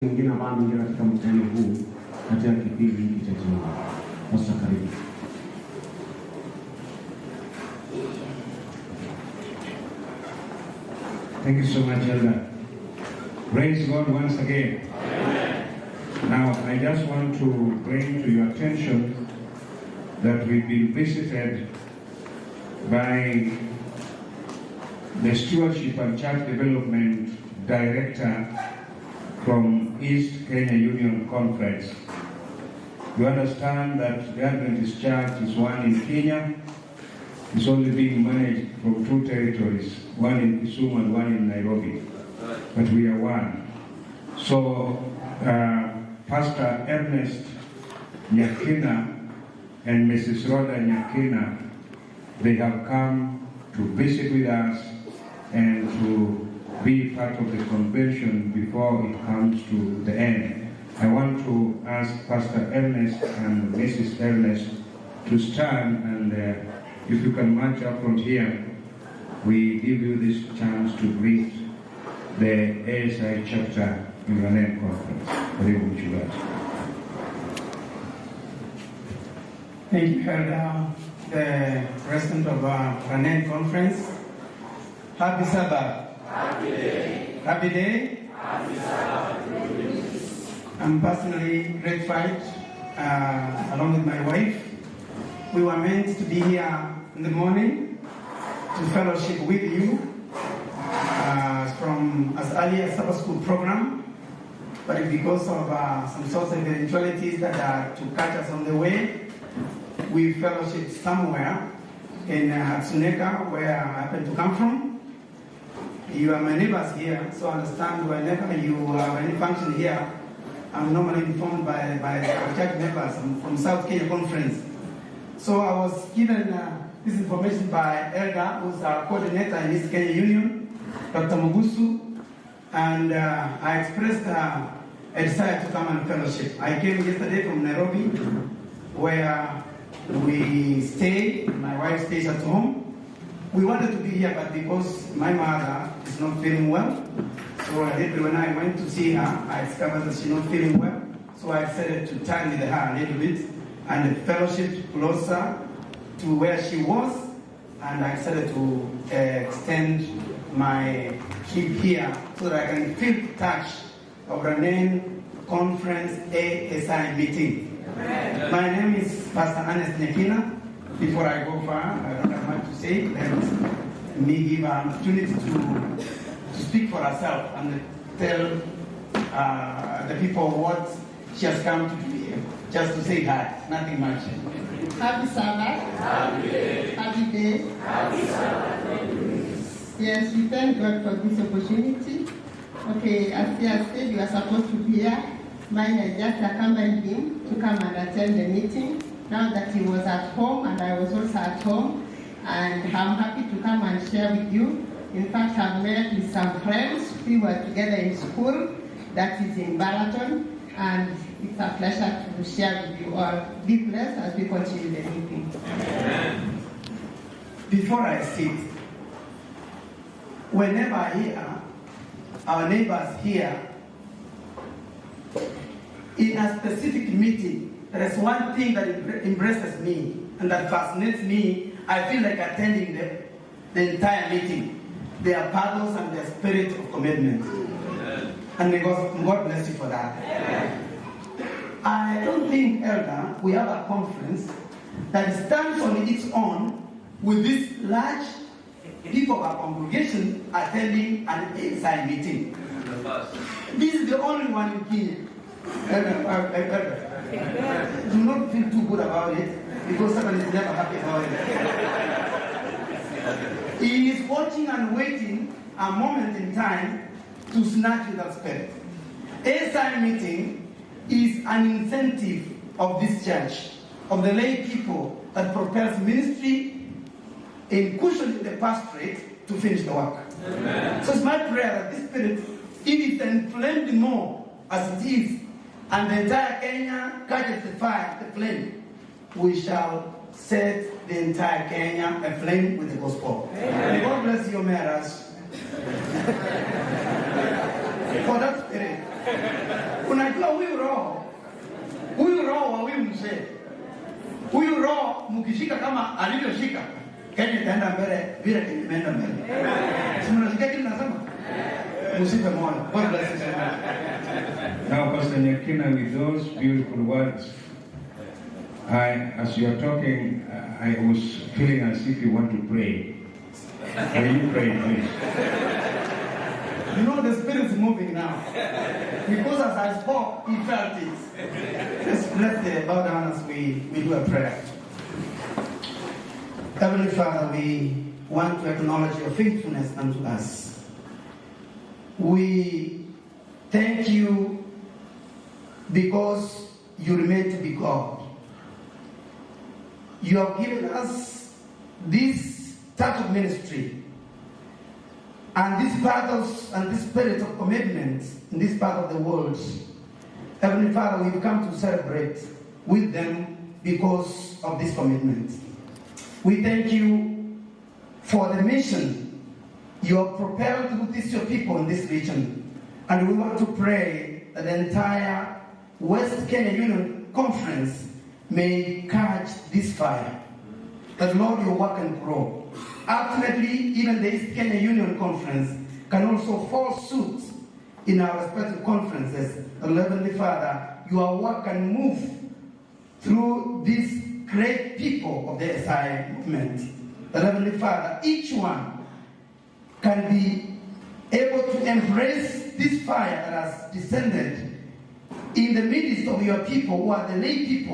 Mwingine ambao anaingia katika mkutano huu katika kipindi hiki cha jioni. Sasa karibu. Thank you so much, Elder. Praise God once again. Amen. Now, I just want to bring to your attention that we've been visited by the Stewardship and Church Development Director from East Kenya Union Conference. You understand that the Adventist Church is one in Kenya. It's only being managed from two territories, one in Kisumu and one in Nairobi. But we are one. So, Pastor Ernest Nyakina and Mrs. Rhoda Nyakina, they have come to visit with us and to be part of the convention before it comes to the end. I want to ask Pastor Ernest and Mrs. Ernest to stand, and if you can march up from here, we give you this chance to greet the ASI chapter in Ranen conference. Very much you guys. Thank you, Elder, the president of Ranen conference. Happy Sabbath. Happy day. Happy day. Happy Sabbath. I'm personally gratified, along with my wife. We were meant to be here in the morning to fellowship with you from as early as Sabbath school program, but because of some sorts of eventualities that to catch us on the way, we fellowship somewhere in Tsuneka, where I happen to come from. You are my neighbors here, so understand whenever you have any function here, I'm normally informed by our church members from South Kenya Conference. So I was given this information by Elga, who's our coordinator in East Kenya Union, Dr. Mugusu, and I expressed a desire to come and fellowship. I came yesterday from Nairobi, where we stay. My wife stays at home. We wanted to be here, but because my mother is not feeling well, so when I went to see her, I discovered that she's not feeling well. So I decided to turn with her a little bit and fellowship closer to where she was, and I decided to extend my trip here so that I can feel the touch of Ranen Conference ASI meeting. Amen. My name is Pastor Ernest Nyakina. Before I go far, I don't have much to say. Let me give an opportunity to speak for herself and tell the people what she has come to do here. Just to say hi, nothing much. Happy Sabbath. Happy day. Happy day. Happy Sabbath. Yes, we thank God for this opportunity. Okay, as he has said, you are supposed to be here. Mine has just accompanied him to come and attend the meeting. Now that he was at home and I was also at home, and I'm happy to come and share with you. In fact, I've met with some friends. We were together in school, that is in Baraton, and it's a pleasure to share with you all. Be blessed as we continue the meeting. Amen. Before I sit, whenever I hear our neighbors here in a specific meeting, there is one thing that impresses me and that fascinates me. I feel like attending the entire meeting. Their pathos and their spirit of commitment. Amen. And may God bless you for that. Amen. I don't think, Elder, we have a conference that stands on its own with this large people of our congregation attending an ASI meeting. This is the only one in Kenya. Elder. Do not feel too good about it, because someone is never happy about it. He is watching and waiting a moment in time to snatch with that spirit. ASI meeting is an incentive of this church, of the lay people that propels ministry in cushioning the pastorate to finish the work. Amen. So it's my prayer that this spirit, if it's inflamed more as it is, and the entire Kenya catches the fire, the flame, we shall set the entire Kenya aflame with the gospel. Amen. May God bless you, Maras. For that spirit. Unajua huyu roho wa huyu mzee, huyu roho mkishika kama alivyoshika, Kenya itaenda mbele vile imeenda mbele. Si mnasikia kitu nasema? Msipe moyo. God bless you so much. Now, Pastor Nyakina, with those beautiful words, as you are talking, I was feeling as if you want to pray. Will you pray, please? You know the Spirit is moving now. Because as I spoke, he felt it. Let's bow down as we do a prayer. Heavenly Father, we want to acknowledge your faithfulness unto us. We thank you because you remain to be God. You have given us this type of ministry and this pathos and this spirit of commitment in this part of the world. Heavenly Father, we've come to celebrate with them because of this commitment. We thank you for the mission you have propelled with these your people in this region. And we want to pray that the entire West Kenya Union Conference may catch this fire. That Lord, your work can grow. Ultimately, even the East Kenya Union Conference can also follow suit in our respective conferences. And Heavenly Father, your work can move through these great people of the ASI movement. That Heavenly Father, each one can be able to embrace this fire that has descended in the midst of your people who are the lay people.